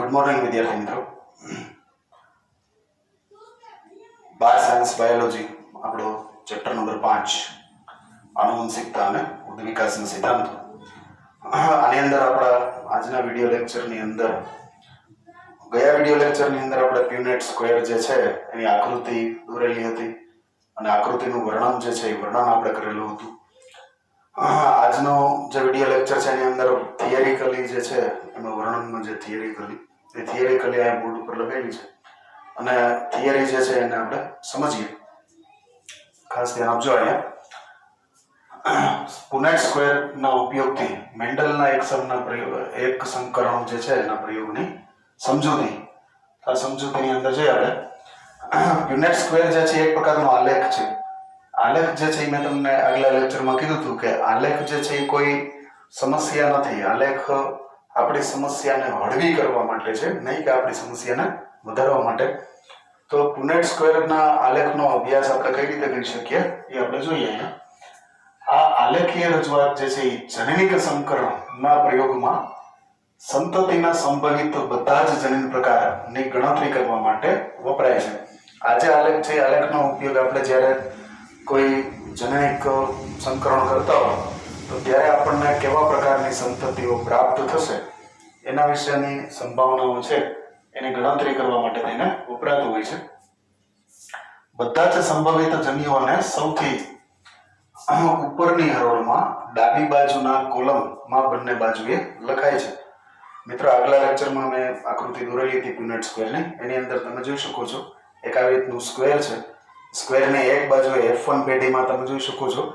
Good morning विद्यार्थी मित्रों। बार science biology આપણો ચેપ્ટર નંબર 5 આનુવંશિકતા અને ઉદ્દીવિકાસના સિદ્ધાંતો। આની અંદર આપણા આજના વિડિયો લેક્ચરની અંદર ગયા વિડિયો લેક્ચરની અંદર આપણે પ્યુનેટ સ્ક્વેર જે છે એની આકૃતિ દોરેલી હતી અને આકૃતિનું વર્ણન જે છે એ વર્ણન આપણે કરેલું હતું। આજનો જે વિડિયો લેક્ચર છે એની અંદર થિયરિકલી જે છે એમાં વર્ણનનો જે થિયરિકલી આ બોર્ડ ઉપર લખેલી છે અને થિયરી જે છે એને આપણે સમજીએ। ખાસ ધ્યાન આપજો। અહીંયા પુનેટ સ્ક્વેરના ઉપયોગથી મેન્ડલના એક સંકરણ જે છે એના પ્રયોગની સમજૂતી। આ સમજૂતીની અંદર જે આપણે પુનેટ સ્ક્વેર જે છે એક પ્રકારનો આલેખ છે। આલેખ જે છે મેં તમને આગલા લેક્ચરમાં કીધું હતું કે આલેખ જે છે એ કોઈ સમસ્યા નથી। આલેખ આપણી સમસ્યાને હળવી કરવા માટે છે, નહીં કે આપણી સમસ્યાને વધારવા માટે। તો પુનેટ સ્ક્વેરના આલેખનો અભ્યાસ આપણે કઈ રીતે કરી શકીએ એ આપણે જોઈએ। અહીંયા આ આલેખીય રજૂઆત જે છે એ જનનિક સંકરણના પ્રયોગમાં સંતતિના સંભવિત બધા જ જનીન પ્રકારની ગણતરી કરવા માટે વપરાય છે। આ જે આલેખ છે આલેખનો ઉપયોગ આપણે જ્યારે કોઈ જનનિક સંકરણ કરતા હોય તો ત્યારે આપણને કેવા પ્રકારની સંતતિઓ પ્રાપ્ત થશે એના વિશેની સંભાવનાઓ છે એની ગણતરી કરવા માટે તેને વપરાતું હોય છે। બધા જ સંભવિત જન્યુઓને સૌથી ઉપરની હરોળમાં ડાબી બાજુના કોલમમાં બંને બાજુએ લખાય છે। મિત્રો આગલા લેક્ચરમાં મેં આકૃતિ દોરેલી હતી પુનેટ સ્ક્વેરની, એની અંદર તમે જોઈ શકો છો એક આવી રીતનું સ્ક્વેર છે। સ્ક્વેરની એક બાજુએ F1 પેઢીમાં તમે જોઈ શકો છો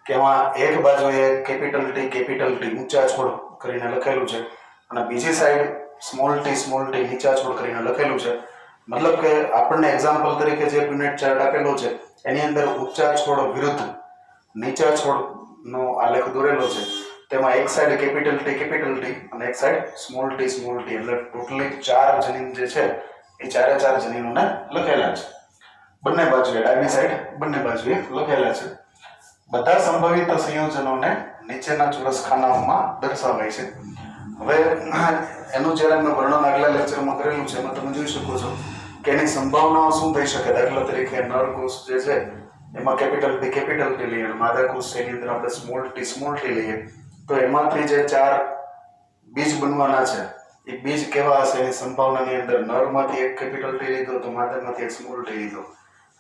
કે એમાં એક બાજુએ કેપિટલ ટી ઊંચા છોડ કરીને લખેલું છે અને બીજી સાઈડ સ્મોલ ટી નીચા છોડ કરીને લખેલું છે। મતલબ કે આપણને એક્ઝામ્પલ તરીકે જે પુનેટ ચાર્ટ આપેલો છે એની અંદર ઊંચા છોડ વિરુદ્ધ નીચા છોડનો આલેખ દોરેલો છે। તેમાં એક સાઈડ કેપિટલ ટી અને એક સાઈડ સ્મોલ ટી એટલે ટોટલી 4 જનીન જે છે એ ચારે 4 જનીનોને લખેલા છે। બંને બાજુએ ડાબી સાઈડ બંને બાજુએ લખેલા છે। બધા સંભવિત સંયોજનોને નીચેના ચોરસ ખાનાઓમાં દર્શાવાય છે। હવે એનું જ્યારે મેં વર્ણન આગલા લેક્ચરમાં કરેલું છે એમાં તમે જોઈ શકો છો કે એની સંભાવનાઓ શું થઈ શકે। દાખલા તરીકે નર કોષ જે છે એમાં કેપિટલ ટી લઈએ, માદા કોષ એની અંદર આપણે સ્મોલ ટી લઈએ તો એમાંથી જે 4 બીજ બનવાના છે એ બીજ કેવા હશે એની સંભાવનાની અંદર નરમાંથી એક કેપિટલ ટી લીધો તો માદામાંથી એક સ્મોલ ટી લીધો,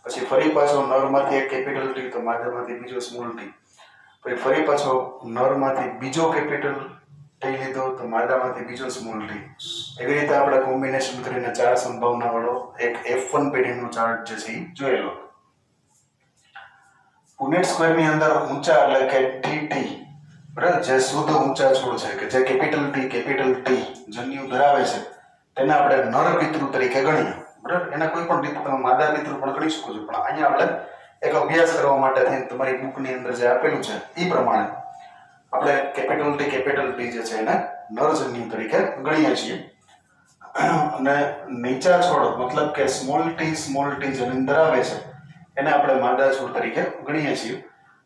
પછી ફરી પાછો નરમાંથી એક કેપિટલ ટી તો માદામાંથી બીજો સ્મોલ ટી, પછી ફરી પાછો નરમાંથી બીજો કેપિટલ ટી લીધો તો માદામાંથી બીજો સ્મોલ ટી। એવી રીતે આપણે કોમ્બિનેશન કરીને 4 સંભાવના વાળો એક F1 પેઢીનો ચાર્ટ જે છે એ જોયેલો। પુનેટ સ્ક્વેરની અંદર ઊંચા એટલે કે ટી બરાબર જે શુદ્ધ ઊંચા છોડ છે કે જે કેપિટલ ટી જન્યુ ધરાવે છે તેને આપણે નર પિતૃ તરીકે ગણીએ। બરાબર એના કોઈ પણ રીતે તમે માદા પિતૃ પણ ગણી શકો છો, પણ અહીંયા આપણે એક અભ્યાસ કરવા માટે થઈને તમારી બુકની અંદર જે આપેલું છે એ પ્રમાણે આપણે કેપિટલ ટી જે છે એને નર જન્યુ તરીકે ગણીએ છીએ। અને નીચા છોડ મતલબ કે સ્મોલ ટી જનીન ધરાવે છે એને આપણે માદા છોડ તરીકે ગણીએ છીએ।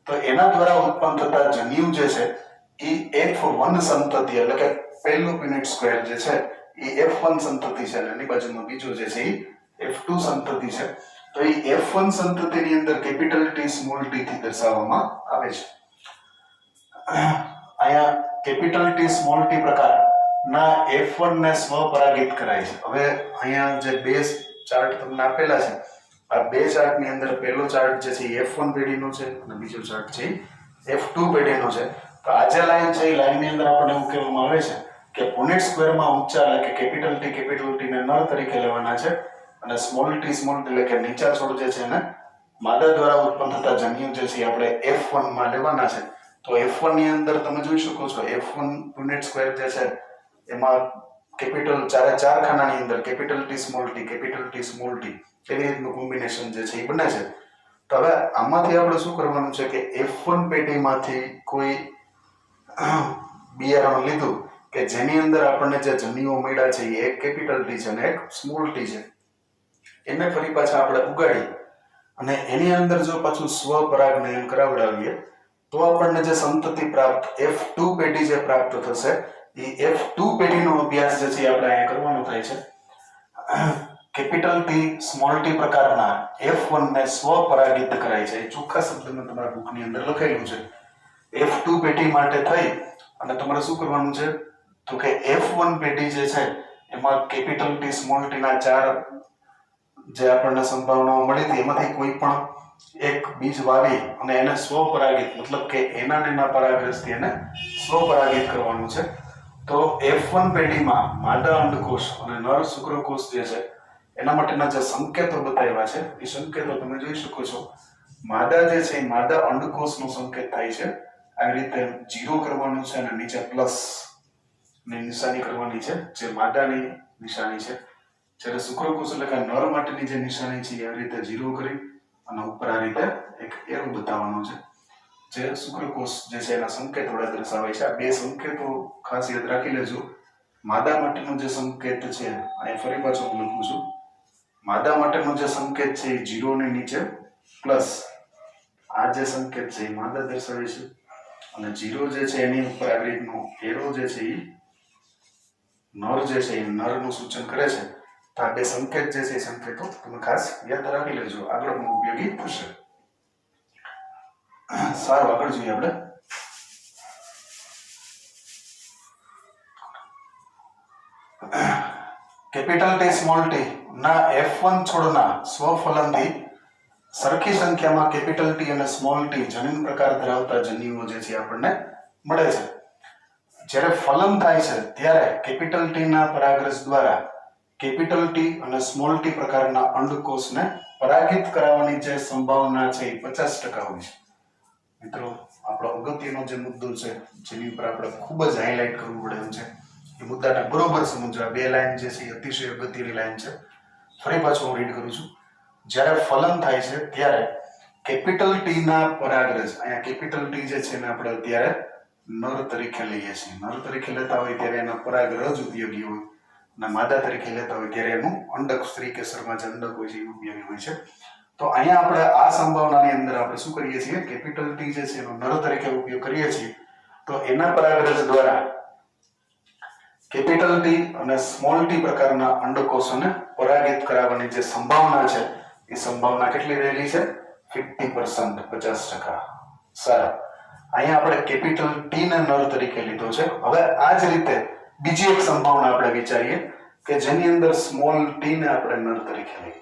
તો એના દ્વારા ઉત્પન્ન થતા જન્યુ જે છે એ F1 સંતતિ એટલે કે પહેલું પુનેટ સ્ક્વેર જે છે એ F1 સંતતિ છે અને એની બાજુમાં બીજું જે છે એ F2 સંતતિ છે। તો એ F1 સંતતિની અંદર કેપિટલ ટી સ્મોલ ટી થી દર્શાવવામાં આવે છે। અહીંયા કેપિટલ ટી સ્મોલ ટી પ્રકારના F1 ને સ્વપરાગિત કરાય છે। હવે અહીંયા જે બે ચાર્ટ તમને આપેલા છે આ બે ચાર્ટની અંદર પહેલો ચાર્ટ જે છે F1 પેઢીનો છે અને બીજો ચાર્ટ છે F2 પેઢીનો છે। તો આ જે લાઈન છે એ લાઈનની અંદર આપણને એવું કહેવામાં આવે છે કે પુનેટ સ્ક્વેરમાં ઊંચા એટલે કે કેપિટલ ટી ને નર તરીકે લેવાના છે અને સ્મોલ ટી એટલે કે નીચા છોડ જે છે એને માદા દ્વારા ઉત્પન્ન થતા જન્યુ જે છે આપણે F1 માં લેવાના છે। તો F1 ની અંદર તમે જોઈ શકો છો F1 પુનેટ સ્ક્વેર જે છે એમાં કેપિટલ ચારે 4 ખાનાની અંદર કેપિટલ ટી સ્મોલ ટી એવી રીતનું કોમ્બિનેશન જે છે એ બને છે। તો હવે આમાંથી આપણે શું કરવાનું છે કે F1 પેઢીમાંથી કોઈ બિયારણ લીધું કે જેની અંદર આપણને જે જન્યુઓ મળ્યા છે એક કેપિટલ ટી છે અને એક સ્મોલ ટી છે, એને ફરી પાછા આપણે ઉગાડી અને એની અંદર જો પાછું સ્વપરાગનયન કરાવડાવીએ તો આપણને જે સંતતિ પ્રાપ્ત F2 પેઢી જે પ્રાપ્ત થશે એ F2 પેઢીનો અભ્યાસ જે છે આપણે અહીંયા કરવાનો થાય છે. કેપિટલ ટી સ્મોલ ટી પ્રકારના F1 ને સ્વપરાગિત કરાય છે. એ ચોખ્ખા શબ્દમાં તમારા બુકની અંદર લખાયેલું છે. F2 પેઢી માટે થઈ અને તમારે શું કરવાનું છે તો કે F1 પેઢી જે છે એમાં કેપિટલ ટી સ્મોલ ટી ના 4 જે આપણને સંભાવનાઓ મળી હતી એમાંથી કોઈ પણ એક બીજ વાવી અને એને સ્વપરાગિત મતલબ કે એના પરાગરજથી એને સ્વપરાગિત કરવાનું છે. તો F1 પેઢીમાં માદા અંડકોષ અને નર શુક્રકોષ જે છે એના માટેના જે સંકેતો બતાવ્યા છે એ સંકેતો તમે જોઈ શકો છો. માદા જે છે એ માદા અંડકોષનો સંકેત થાય છે. આવી રીતે 0 કરવાનું છે અને નીચે પ્લસ ની નિશાની કરવાની છે જે માદાની નિશાની છે. જ્યારે શુક્રકોષ એટલે કે નર માટેની જે નિશાની છે એ રીતે 0 કરી અને ઉપર આ રીતે એક એરો બતાવવાનો છે જે શુક્રકોષ જે છે એના સંકેત વડે દર્શાવાય છે. આ બે સંકેતો ખાસ યાદ રાખી લેજો. માદા માટેનો જે સંકેત છે અહીં ફરી પાછો હું લખું છું. માદા માટેનો જે સંકેત છે એ 0 ની નીચે પ્લસ આ જે સંકેત છે એ માદા દર્શાવે છે અને 0 જે છે એની ઉપર આવી રીતનો એરો જે છે એ નર જે છે એ નરનું સૂચન કરે છે. તો આ બે સંકેત જે છે એ સંકેતો તમે ખાસ યાદ રાખી લેજો, આગળ ઉપયોગી થશે. સારું, આગળ જોઈએ આપણે. કેપિટલ ટી સ્મોલ ટી ના F1 છોડના સ્વફલનથી સરખી સંખ્યામાં કેપિટલ ટી અને સ્મોલ ટી જનીન પ્રકાર ધરાવતા જન્યુઓ જે છે આપણને મળે છે. જ્યારે ફલન થાય છે ત્યારે કેપિટલ ટી ના પરાગરજ દ્વારા કેપિટલ ટી અને સ્મોલ ટી પ્રકારના અંડકોષને પરાગિત કરાવવાની જે સંભાવના છે એ 50% હોય છે. મિત્રો, આપણો અગત્યનો જે મુદ્દો છે જેની ઉપર આપણે ખૂબ જ હાઇલાઇટ કરવું પડે એમ છે એ મુદ્દાને બરોબર સમજવા. બે લાઈન જે છે એ અતિશય અગત્યની લાઈન છે. ફરી પાછું હું રીડ કરું છું. જ્યારે ફલન થાય છે ત્યારે કેપિટલ ટી ના પરાગરજ, અહીંયા કેપિટલ ટી જે છે એને આપણે અત્યારે નર તરીકે લઈએ છીએ. નર તરીકે લેતા હોય ત્યારે એના પરાગરજ ઉપયોગી હોય અને માદા તરીકે લેતા હોય ત્યારે એનું અંડક, સ્ત્રી કેસરમાં જે અંડક હોય છે એ ઉપયોગી હોય છે. તો અહીંયા આપણે આ સંભાવનાની અંદર આપણે શું કરીએ છીએ, કેપિટલ ટી જે છે એનો નર તરીકે ઉપયોગ કરીએ છીએ. તો એના પરાગરજ દ્વારા કેપિટલ ટી અને સ્મોલ ટી પ્રકારના અંડકોષોને પરાગિત કરાવવાની જે સંભાવના છે એ સંભાવના કેટલી રહેલી છે? 50%, 50%. સારા, અહીંયા આપણે કેપિટલ ટી ને નર તરીકે લીધો છે. હવે આ જ રીતે બીજી એક સંભાવના આપણે વિચારીએ કે જેની અંદર સ્મોલ ટી ને આપણે નર તરીકે લઈએ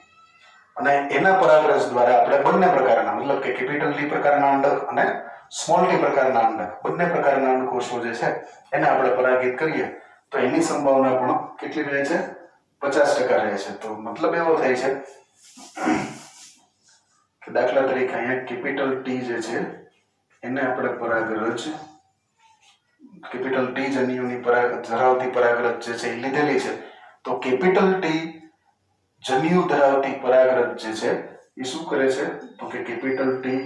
અને એના પરાગરજ દ્વારા આપણે બંને પ્રકારના મતલબ કે કેપિટલ ટી પ્રકારના અંડક અને સ્મોલ ટી પ્રકારના અંડક બંને પ્રકારના અંડકોષો જે છે એને આપણે પરાગિત કરીએ તો એની સંભાવના પણ કેટલી રહે છે? 50% રહે છે. તો મતલબ એવો થાય છે કે દાખલા તરીકે અહીંયા કેપિટલ ટી જે છે એને આપણે પરાગરજ કેપિટલ ટી જન્યુની ધરાવતી પરાગરજ જે છે એ લીધેલી છે. તો કેપિટલ ટી જન્યુ ધરાવતી પરાગરજ જે છે એ શું કરે છે તો કે કેપિટલ ટી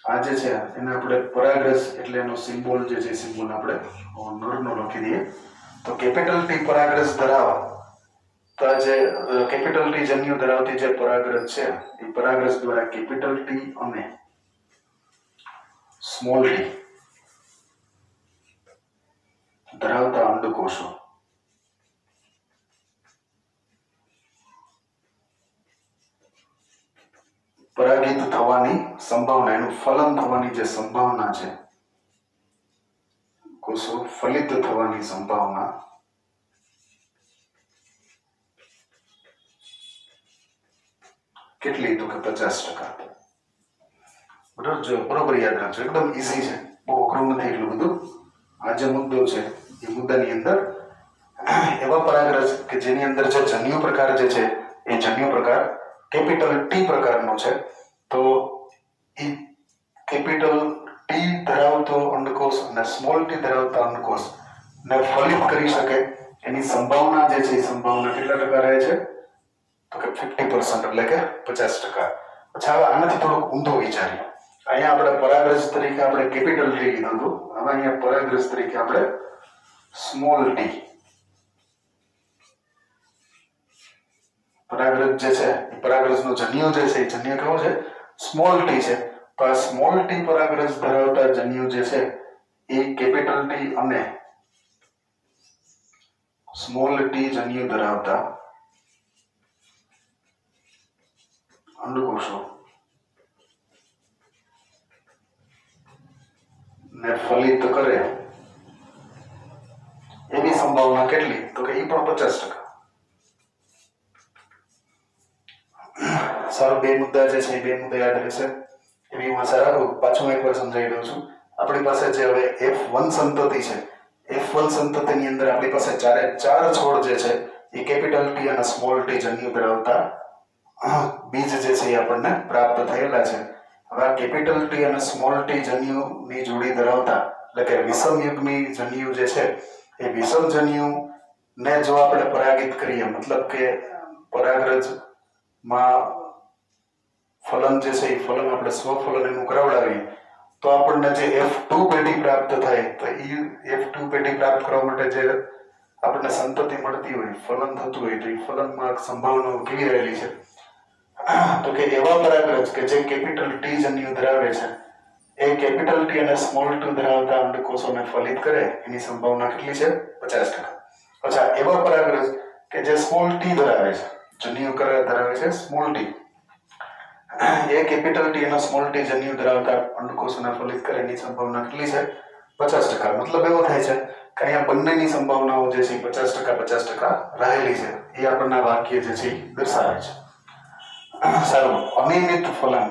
આ જે છે એને આપણે પરાગરજ એટલે એનો સિમ્બોલ જે છે સિમ્બોલ આપણે નરનો લખી દઈએ. તો કેપિટલ ટી પરાગરજ ધરાવવા તો આ જે કેપિટલ ટી જન્યુ ધરાવતી જે પરાગરજ છે એ પરાગરજ દ્વારા કેપિટલ ટી અને સ્મોલ ટી ધરાવતા અંડકોષો પરાગિત થવાની સંભાવના, એનું ફલન થવાની જે સંભાવના છે, કોષો ફલિત થવાની સંભાવના કેટલી? તો કે 50%. બરોબર યાદ રાખજો, એકદમ ઈઝી છે, બહુ અઘરું નથી એટલું બધું. આ જે મુદ્દો છે એ મુદ્દાની અંદર એવા પરાગરજ કે જેની અંદર જે જન્યુ પ્રકાર જે છે એ જન્યુ પ્રકાર કેપિટલ ટી પ્રકારનો છે. તો એ કેપિટલ ટી ધરાવતો અંડકોષ અને સ્મોલ ટી ધરાવતા અંડકોષ ને ફલિત કરી શકે એની સંભાવના જે છે એ સંભાવના કેટલા ટકા રહે છે? તો કે 50%, એટલે કે 50%. અચ્છા, હવે આનાથી થોડુંક ઊંધો વિચારીએ. અહીંયા આપણે પરાગરજ તરીકે આપણે કેપિટલ ટી લીધું હતું, હવે અહીંયા પરાગરજ તરીકે આપણે સ્મોલ ટી પરાગરજ જે છે એ પરાગરજનો જન્યુ જે છે એ જન્યુ કેવો છે? સ્મોલ ટી છે. તો આ સ્મોલ ટી પરાગરજ ધરાવતા જન્યુ જે છે એ કેપિટલ ટી અને સ્મોલ ટી જન્યુ ધરાવતા અંડકોષો ને ફલિત કરે એની સંભાવના કેટલી? તો કે એ પણ 50%. સારું, બે મુદ્દા જે છે એ બે મુદ્દા યાદ રહેશે. એવી હું આશા રાખું. પાછું એકવાર સમજાવી દઉં છું. આપણી પાસે જે હવે F1 સંતતિ છે, F1 સંતતિની અંદર આપણી પાસે ચારે ચાર છોડ જે છે એ કેપિટલ ટી અને સ્મોલ ટી જન્યુ ધરાવતા બીજ જે છે એ આપણને પ્રાપ્ત થયેલા છે. હવે આ કેપિટલ ટી અને સ્મોલ ટી જન્યુની જોડી ધરાવતા એટલે કે વિષમયુગ્મી જન્યુ જે છે એ વિષમ જન્યુ ને જો આપણે પરાગિત કરીએ, મતલબ કે પરાગરજ માં ફલન જે છે એ ફલન આપણે સ્વફલન એનું કરાવડાવીએ તો આપણને જે F2 પેઢી પ્રાપ્ત થાય, તો એ F2 પેઢી પ્રાપ્ત કરવા માટે જે આપણને સંતતિ મળતી હોય, ફલન થતું હોય, તો એ ફલનમાં સંભાવનાઓ કેવી રહેલી છે? તો કે એવા પરાગરજ કે જે કેપિટલ ટી જન્યુ ધરાવે છે એ કેપિટલ ટી અને સ્મોલ ટી ધરાવતા અંડકોષોને ફલિત કરે એની સંભાવના કેટલી છે? 50%. અચ્છા, એવા પરાગરજ કે જે સ્મોલ ટી ધરાવે છે, જન્યુ ધરાવે છે સ્મોલ ટી, એ કેપિટલ ટી અને સ્મોલ ટી જન્યુ ધરાવતા અંડકોષોને ફલિત કરે એની સંભાવના કેટલી છે? 50%. મતલબ એવો થાય છે કે અહીંયા બંનેની સંભાવનાઓ જે છે 50% રહેલી છે. એ આપણને વાક્ય જે છે દર્શાવે છે. સારું, અનિયમિત ફલન,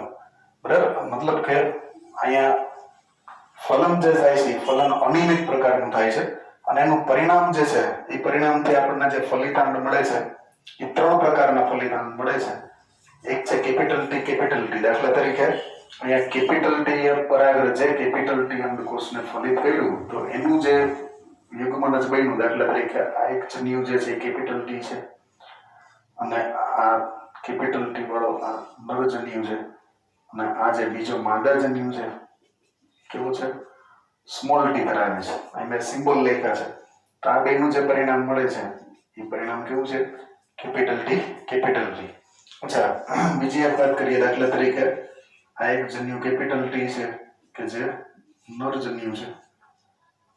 બરાબર, મતલબ કે અહીંયા ફલન જે થાય છે ફલન અનિયમિત પ્રકારનું થાય છે અને એનું પરિણામ જે છે એ પરિણામથી આપણને જે ફલિતાંડ મળે છે એ ત્રણ પ્રકારના ફલિતાંડ મળે છે. એક છે કેપિટલ ટી. દાખલા તરીકે અહીંયા કેપિટલ ટી પરાગરજ જે કેપિટલ ટી અંડકોષને ફલિત કર્યું તો એનું જે યુગ્મનજ બન્યું, દાખલા તરીકે આ એક જન્યુ જે છે કેપિટલ ટી છે અને આ કેપિટલ ટી વાળો આ નર જન્યુ છે અને આ જે બીજો માદા જન્યુ છે કેવું છે? સ્મોલ ટી ધરાવે છે. અહીં મેં સિમ્બોલ લખ્યા છે. તો આ બેનું જે પરિણામ મળે છે એ પરિણામ કેવું છે? Capital T. અચ્છા, બીજી એક વાત કરીએ. દાખલા તરીકે આ એક જન્યુ કેપિટલ ટી છે કે જે નર જન્યુ છે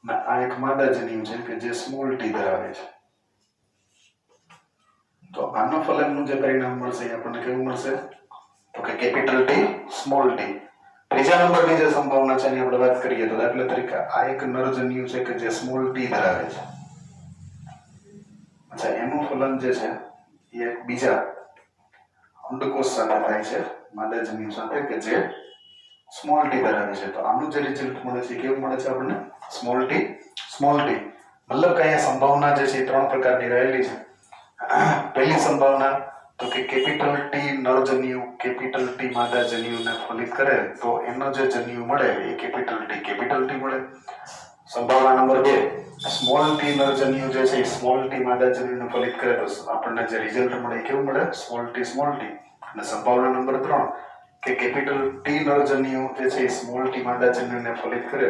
અને આ એક માદા જન્યુ છે કે જે સ્મોલ ટી ધરાવે છે. તો આના ફલનનું જે પરિણામ મળશે એ આપણને કેવું મળશે? તો કે કેપિટલ ટી, સ્મોલ ટી. ત્રીજા નંબરની જે સંભાવના છે એની આપણે વાત કરીએ તો દાખલા તરીકે આ એક નર જન્યુ છે કે જે સ્મોલ ટી ધરાવે છે. અચ્છા, એનું ફલન જે છે એ એક બીજા અંડકોષ સાથે થાય છે, માદા જન્યુ સાથે કે જે સ્મોલ ટી ધરાવે છે. તો આનું જે રિઝલ્ટ મળે છે કેવું મળે છે આપણને? Small T. મતલબ કે અહીંયા સંભાવના જે છે એ ત્રણ પ્રકારની રહેલી છે. પહેલી સંભાવના તો કે કેપિટલ ટી નર જન્યુ કેપિટલ ટી માદા જન્યુને ફલિત કરે તો એનો જે જન્યુ મળે એ કેપિટલ ટી મળે. સંભાવના નંબર 2, સ્મોલ ટી નર જન્યુ જે છે એ સ્મોલ ટી માદા જન્યુને ફલિત કરે તો આપણને જે રિઝલ્ટ મળે એ કેવું મળે? Small T. અને સંભાવના નંબર 3 કે કેપિટલ ટી નર જન્યુ જે છે એ સ્મોલ ટી માદા જન્યુને ફલિત કરે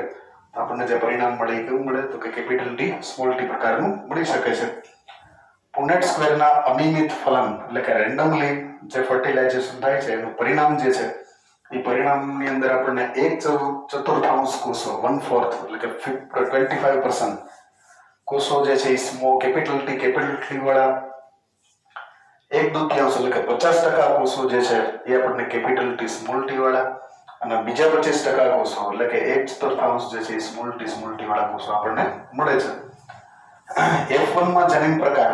તો આપણને જે પરિણામ મળે એ કેવું મળે? તો કે કેપિટલ ટી, સ્મોલ ટી પ્રકારનું મળી શકે છે. પુનેટ સ્ક્વેરના અનિયમિત ફલન એટલે કે રેન્ડમલી જે ફર્ટિલાઇઝેશન થાય છે એનું પરિણામ જે છે એ પરિણામની અંદર આપણને 1/4 કોષો 1/4 એટલે કે 25% કોષો જે છે એ કેપિટલ ટી વાળા 1/2 એટલે કે 50% કોષો જે છે એ આપણને કેપિટલ ટી સ્મોલ ટી વાળા અને બીજા 25% કોષો એટલે કે 1/4 જે છે એ સ્મોલ ટી વાળા કોષો આપણને મળે છે. F1 માં જનીન પ્રકાર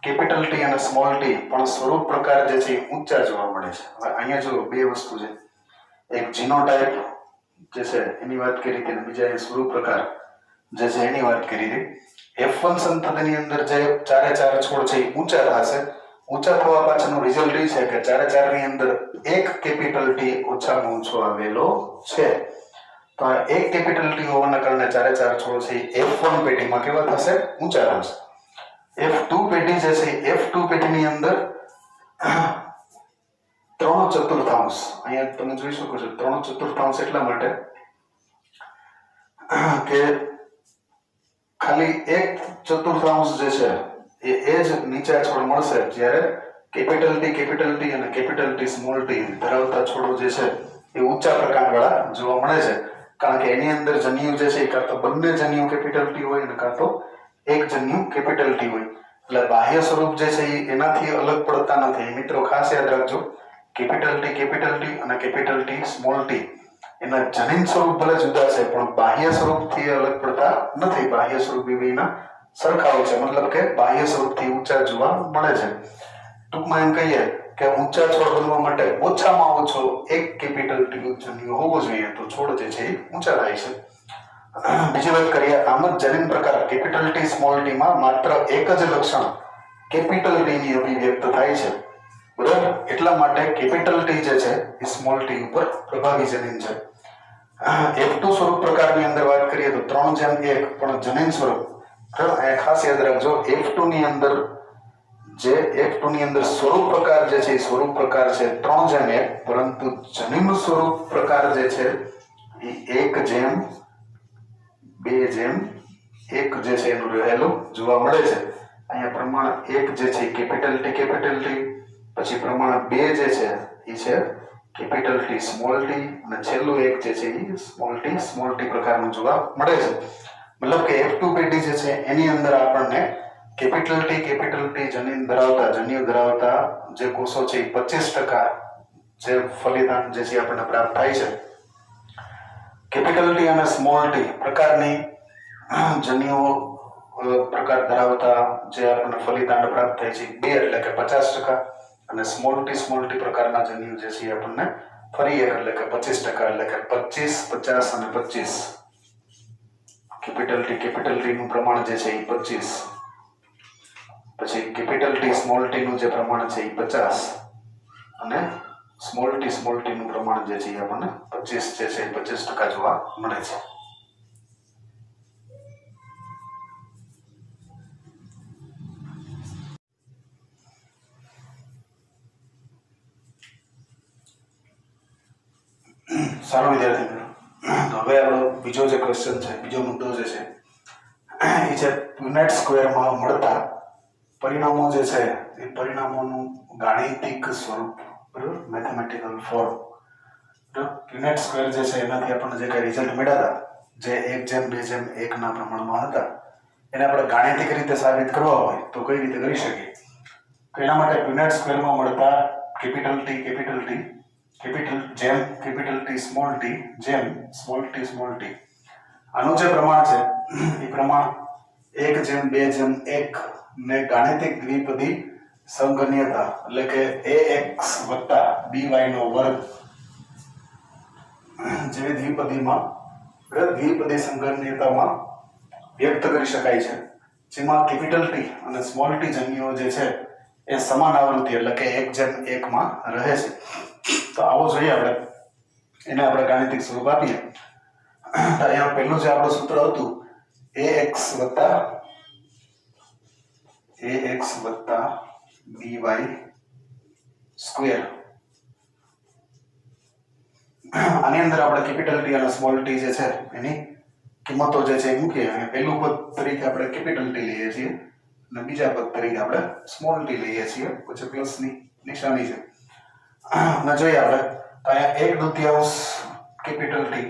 કેપિટલ ટી અને સ્મોલ ટી પણ સ્વરૂપ પ્રકાર જે છે ઊંચા જોવા મળે છે. હવે અહીંયા જો બે વસ્તુ છે, એક જીનોટાઇપ જે છે એની વાત કરી હતી અને બીજા સ્વરૂપ પ્રકાર જે છે એની વાત કરી હતી. F1 સંતતિની અંદર જે ચારે ચાર છોડ છે એ ઊંચા થશે. ઊંચા થવા પાછળનું રિઝલ્ટ એ છે કે ચારે ચારની અંદર એક કેપિટલ ટી ઓછામાં ઓછો આવેલો છે. તો આ એક કેપિટલ ટી હોવાના કારણે ચારે ચાર છોડ છે F1 પેઢીમાં કેવા થશે? ઊંચા થશે. F2 પેઢી જે છે F2 પેઢીની અંદર 3/4 અહીંયા તમે જોઈ શકો છો 3/4 એટલા માટે કે ખાલી 1/4 જે છે એ જ નીચા છોડ મળશે, જ્યારે કેપિટલ ટી અને કેપિટલ ટી સ્મોલ ટી ધરાવતા છોડો જે છે એ ઊંચા પ્રકારવાળા જોવા મળે છે. કારણ કે એની અંદર જન્યુ જે છે એ કાં તો બંને જન્યુ કેપિટલ ટી હોય અને કાં તો એક જન્યુ કેપિટલ ટી હોય એટલે બાહ્ય સ્વરૂપ જે છે એ એનાથી અલગ પડતા નથી મિત્રો ખાસ યાદ રાખજો કેપિટલ ટી અને કેપિટલ ટી સ્મોલ ટી એના જનીન સ્વરૂપ ભલે જુદા છે પણ બાહ્ય સ્વરૂપથી અલગ પડતા નથી બાહ્ય સ્વરૂપ બેના સરખા હોય છે મતલબ કે બાહ્ય સ્વરૂપથી ઊંચા જોવા મળે છે ટૂંકમાં એમ કહીએ કે ઊંચા છોડ બનવા માટે ઓછામાં ઓછો એક કેપિટલ ટી જન્યુ હોવો જોઈએ તો છોડ જે છે એ ઊંચા થાય છે બીજી વાત કરીએ આમ જ જનીન પ્રકાર કેપિટલ ટી સ્મોલ ટી માં માત્ર એક જ લક્ષણ કેપિટલ ટી ની અભિવ્યક્ત થાય છે બરાબર એટલા માટે કેપિટલ ટી જે છે એ સ્મોલ ટી ઉપર પ્રભાવી જનીન છે F2 સ્વરૂપ પ્રકારની અંદર વાત કરીએ તો 3:1 પણ જનીન સ્વરૂપ ખાસ યાદ રાખજો F2 ની અંદર સ્વરૂપ પ્રકાર જે છે સ્વરૂપ પ્રકાર છે 3:1 પરંતુ જનીન સ્વરૂપ પ્રકાર જે છે એ 1:2:1 જે છે એનું રહેલું જોવા મળે છે અહીંયા પ્રમાણ 1 જે છે કેપિટલ ટી પછી પ્રમાણ 2 જે છે એ છે કેપિટલ ટી સ્મોલ ટી અને છેલ્લું એક જે છે એ સ્મોલ ટી પ્રકારનું જોવા મળે છે મતલબ કે F2 પેઢી જે છે એની અંદર આપણને કેપિટલ ટી જન્યુ ધરાવતા જે કોષો છે એ 25% જે ફલિતાંડ જે છે આપણને પ્રાપ્ત થાય છે કેપિટલ ટી અને સ્મોલ ટી પ્રકારની જન્યુઓ પ્રકાર ધરાવતા જે આપણને ફલિતાંડ પ્રાપ્ત થાય છે 2 એટલે કે 50% અને સ્મોલ ટી પ્રકારના જન્યુ જે છે આપણને ફરી એક એટલે કે 25% એટલે કે 25 50 અને 25 કેપિટલ ટી નું પ્રમાણ જે છે એ 25 પછી કેપિટલ ટી સ્મોલ ટી નું જે પ્રમાણ છે એ 50 અને સ્મોલ ટી નું પ્રમાણ જે છે એ આપણને 25 જે છે 25% જોવા મળે છે સારું વિદ્યાર્થી મિત્રો હવે આપણો બીજો જે ક્વેશ્ચન છે બીજો મુદ્દો જે છે એ છે પુનેટ સ્ક્વેરમાં મળતા પરિણામો જે છે એ પરિણામોનું ગાણિતિક સ્વરૂપ બરાબર મેથેમેટિકલ ફોર્મ પુનેટ સ્ક્વેર જે છે એનાથી આપણને જે કઈ રિઝલ્ટ મળ્યા હતા જે 1:2:1 ના પ્રમાણમાં હતા એને આપણે ગાણિતિક રીતે સાબિત કરવા હોય તો કઈ રીતે કરી શકીએ તો એના માટે પુનેટ સ્ક્વેરમાં મળતા કેપિટલ ટી સ્મોલ ટી આનું જે પ્રમાણ છે એ પ્રમાણ 1:2:1 ને ગાણિતિક દ્વિપદી સંગણ્યતા એટલે કે ax by નો વર્ગ જેવી દ્વિપદી સંગણ્યતામાં વ્યક્ત કરી શકાય છે જેમાં કેપિટલ ટી અને સ્મોલ ટી જન્યુઓ જે છે એ સમાન આવૃત્તિ એટલે કે 1:1 માં રહે છે તો આવો જોઈએ આપણે એને આપણે ગાણિતિક સ્વરૂપ આપીએ તો અહીંયા પહેલું જે આપણું સૂત્ર હતું ax by સ્ક્વેર આની અંદર આપણે કેપિટલ ટી અને સ્મોલ ટી જે છે એની કિંમતો જે છે એ મૂકીએ અને પહેલું પદ તરીકે આપણે કેપિટલ ટી લઈએ છીએ અને બીજા પદ તરીકે આપણે સ્મોલ ટી લઈએ છીએ પછી પ્લસની નિશાની છે અને જોઈએ આપણે અહીંયા 1/2 કેપિટલ ટી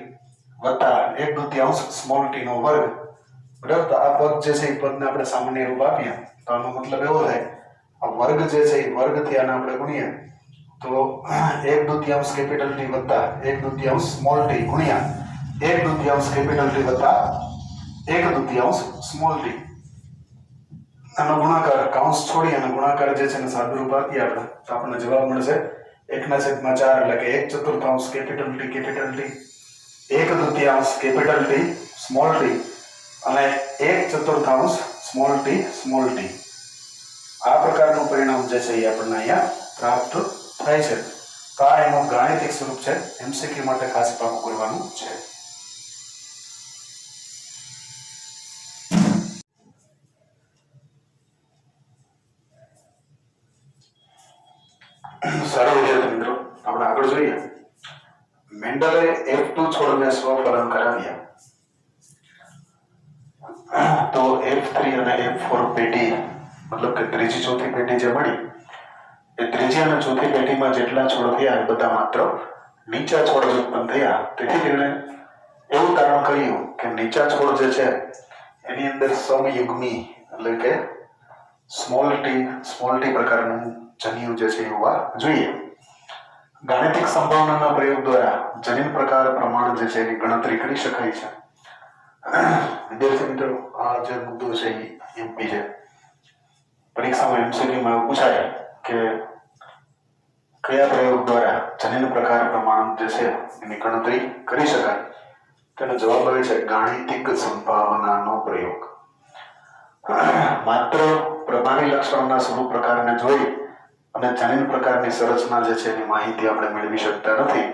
વત્તા 1/2 સ્મોલ ટી નો વર્ગ બરાબર તો આ પદ જે છે એ પદને આપણે સામાન્ય રૂપ આપીએ તો આનો મતલબ એવો થાય આ વર્ગ જે છે એ વર્ગથી આને આપણે ગુણીએ તો 1/2 કેપિટલ ટી વત્તા 1/2 સ્મોલ ટી ગુણ્યા 1/2 કેપિટલ ટી વત્તા 1/2 સ્મોલ ટી આનો ગુણાકાર કૌંસ છોડી અને ગુણાકાર જે છે એને સાદુરૂપ આપીએ આપણે તો આપણને જવાબ મળશે 1/4 એટલે કે 1/4 capital T 1/2 capital T small T અને 1/4 સ્મોલ ટી આ પ્રકારનું પરિણામ જે છે એ આપણને અહીંયા પ્રાપ્ત થાય છે તો આ એનું ગાણિતિક સ્વરૂપ છે એમસીક્યુ માટે ખાસ પાકું કરવાનું છે સારું વિદ્યાર્થી મિત્રો આપણે આગળ જોઈએ મેન્ડલે F2 છોડને સ્વફલન કરાવ્યા તો F3 અને F4 પેઢી મતલબ કે ત્રીજી ચોથી પેઢી જે મળી એ ત્રીજી અને ચોથી પેઢીમાં જેટલા છોડ થયા એ બધા માત્ર નીચા છોડ ઉત્પન્ન થયા તેથી તેણે એવું તારણ કર્યું કે નીચા છોડ જે છે એની અંદર સમયુગ્મી એટલે કે સ્મોલ ટી પ્રકારનું જન્યુ જે છે એ હોવા જોઈએ. ગાણિતિક સંભાવનાના પ્રયોગ દ્વારા જનીન પ્રકાર પ્રમાણ જે છે એની ગણતરી કરી શકાય છે. વિદ્યાર્થી મિત્રો, આ જે મુદ્દો છે એ એમપી છે. પરીક્ષામાં એમસીક્યુમાં એવું પૂછાય કે કયા પ્રયોગ દ્વારા જનીન પ્રકાર પ્રમાણ જે છે એની ગણતરી કરી શકાય? તેનો જવાબ આવે છે ગાણિતિક સંભાવનાનો પ્રયોગ. માત્ર પ્રભાવી લક્ષણોના સ્વરૂપ પ્રકારને જોઈ અને જનીન પ્રકારની સંરચના જે છે એની માહિતી આપણે મેળવી શકતા નથી.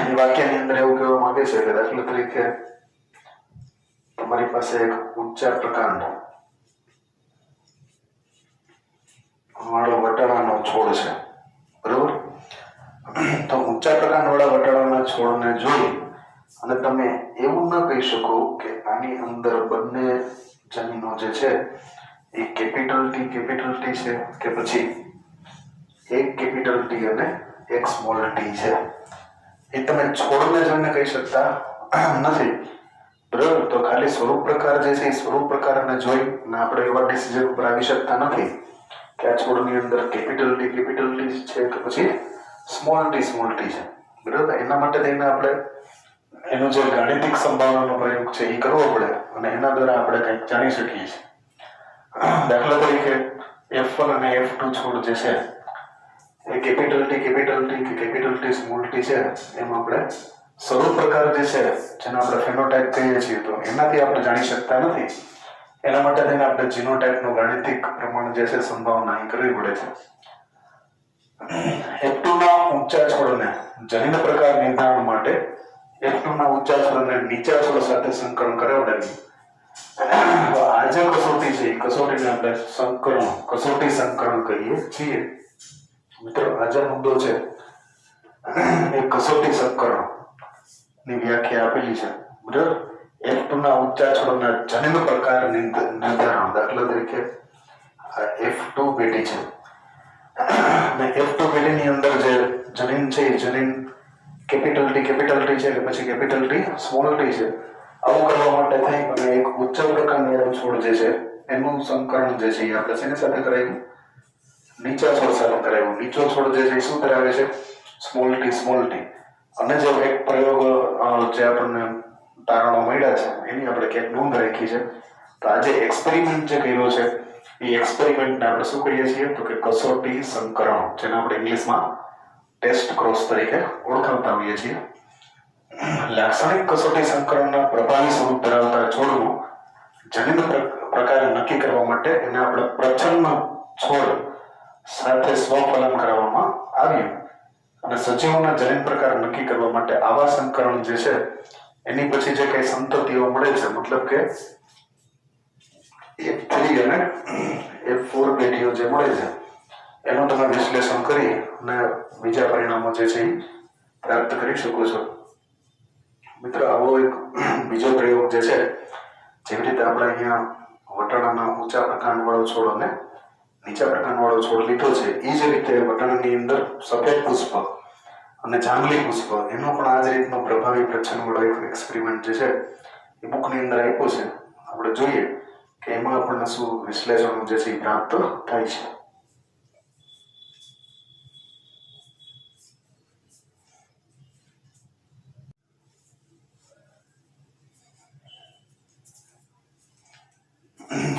એ વાક્યની અંદર એવું કહેવા માંગે છે કે દાખલા તરીકે તમારી પાસે એક ઊંચા પ્રકારનો વાળો વટાણાનો છોડ છે, બરોબર? તો ઊંચા પ્રકારવાળા વટાણાના છોડને જોઈ અને તમે એવું ન કહી શકો કે આની અંદર બંને જમીનો જે છે એ કેપિટલ ટી છે કે પછી એક કેપિટલ ટી અને એક સ્મોલ ટી છે. એ તમે છોડને જોઈને કહી શકતા નથી, બરાબર? તો ખાલી સ્વરૂપ પ્રકાર જે છે એ સ્વરૂપ પ્રકારને જોઈ અને આપણે એવા ડિસિઝન ઉપર આવી શકતા નથી કે આ છોડની અંદર કેપિટલ ટી છે કે પછી સ્મોલ ટી છે, બરાબર? એના માટે થઈને આપણે એનો જે ગાણિતિક સંભાવનાનો પ્રયોગ છે એ કરવો પડે અને એના દ્વારા આપણે કંઈક જાણી શકીએ છીએ. દાખલા તરીકે F1 અને F2 છોડ જે છે એ કેપિટલ ટી સ્મોલ ટી છે, એમ આપણે સ્વરૂપ પ્રકાર જે છે જેને આપણે ફેનોટાઇપ કહીએ છીએ તો એનાથી આપણે જાણી શકતા નથી. એના માટે થઈને આપણે જીનોટાઇપનું ગાણિતિક પ્રમાણ જે છે સંભાવના કરવી પડે છે. F2 ના ઊંચા છોડને જનીન પ્રકાર નિર્ધારણ માટે F2 ના ઊંચા છોડને નીચા છોડ સાથે સંકરણ કરાવડાવી આ જે કસોટી છે એ કસોટીને આપણે કસોટી સંકરણ કહીએ છીએ. મિત્રો, આ જે મુદ્દો છે એ કસોટી સંકરણ ની વ્યાખ્યા આપેલી છે, બરાબર? F2 ના ઊંચા છોડના જનીન પ્રકાર નિર્ધારણ, દાખલા તરીકે F2 પેઢી છે અને F2 પેઢીની અંદર જે જનીન છે એ જનીન કેપિટલ ટી છે કે પછી કેપિટલ ટી સ્મોલ ટી છે. આવું કરવા માટે થઈ અને એક ઉચ્ચ પ્રકારનો છોડ જે છે એનું સંકરણ જે છે એ આપણે શેની સાથે કરાવ્યું? નીચા છોડ સાથે કરાવ્યું. નીચો છોડ જે છે એ શું ધરાવે છે? Small T. અને જે એક પ્રયોગ જે આપણને તારણો મળ્યા છે એની આપણે ક્યાંક નોંધ રાખી છે. તો આજે એક્સપેરિમેન્ટ જે કર્યો છે એ એક્સપેરિમેન્ટને આપણે શું કહીએ છીએ? તો કે કસોટી સંકરણ, જેને આપણે ઇંગ્લિશમાં ટેસ્ટ ક્રોસ તરીકે ઓળખાવતા હોઈએ છીએ. લાક્ષણિક કસોટી સંકરણના પ્રભાવી સ્વરૂપ ધરાવતા છોડનું જનીન પ્રકાર નક્કી કરવા માટે એને આપણે પ્રચ્છન્ન છોડ સાથે સ્વફલન કરાવવામાં આવ્યું અને સજીવોના જનીન પ્રકાર નક્કી કરવા માટે આવા સંકરણ જે છે એની પછી જે કઈ સંતતિઓ મળે છે, મતલબ કે F3 અને F4 પેઢીઓ જે મળે છે એનું તમે વિશ્લેષણ કરી અને બીજા પરિણામો જે છે એ પ્રાપ્ત કરી શકો છો. મિત્રો, આવો એક બીજો પ્રયોગ જે છે, જેવી રીતે આપણે અહીંયા વટાણાના ઊંચા પ્રકારવાળો છોડ અને નીચા પ્રકારવાળો છોડ લીધો છે, એ જ રીતે વટાણાની અંદર સફેદ પુષ્પ અને જાંબલી પુષ્પ એનો પણ આ જ રીતનો પ્રભાવી પ્રચ્છન્નવાળો એક એક્સપેરિમેન્ટ જે છે એ બુકની અંદર આપ્યો છે. આપણે જોઈએ કે એમાં આપણને શું વિશ્લેષણો જે છે એ પ્રાપ્ત થાય છે.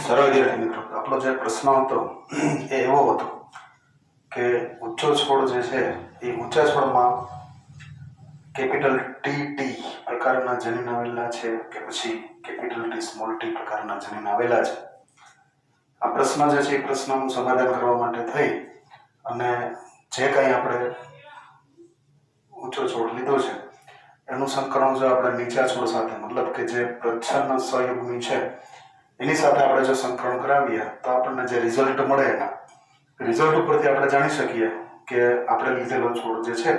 સરળ વિદ્યાર્થી મિત્રો, આપણો જે પ્રશ્ન હતો એ એવો હતો કે ઊંચો છોડ જે છે એ ઊંચા છોડમાં કેપિટલ ટી પ્રકારના જનીન આવેલા છે કે પછી કેપિટલ ટી સ્મોલ ટી પ્રકારના જનીન આવેલા છે. આ પ્રશ્ન જે છે એ પ્રશ્નનું સમાધાન કરવા માટે થઈ અને જે કંઈ આપણે ઊંચો છોડ લીધો છે એનું સંકરણ જો આપણે નીચા છોડ સાથે, મતલબ કે જે પ્રચ્છન્ન સહયુગ્મી છે એની સાથે આપણે જો સંકરણ કરાવીએ તો આપણને જે રિઝલ્ટ મળે એના રિઝલ્ટ ઉપરથી આપણે જાણી શકીએ કે આપણે લીધેલો છોડ જે છે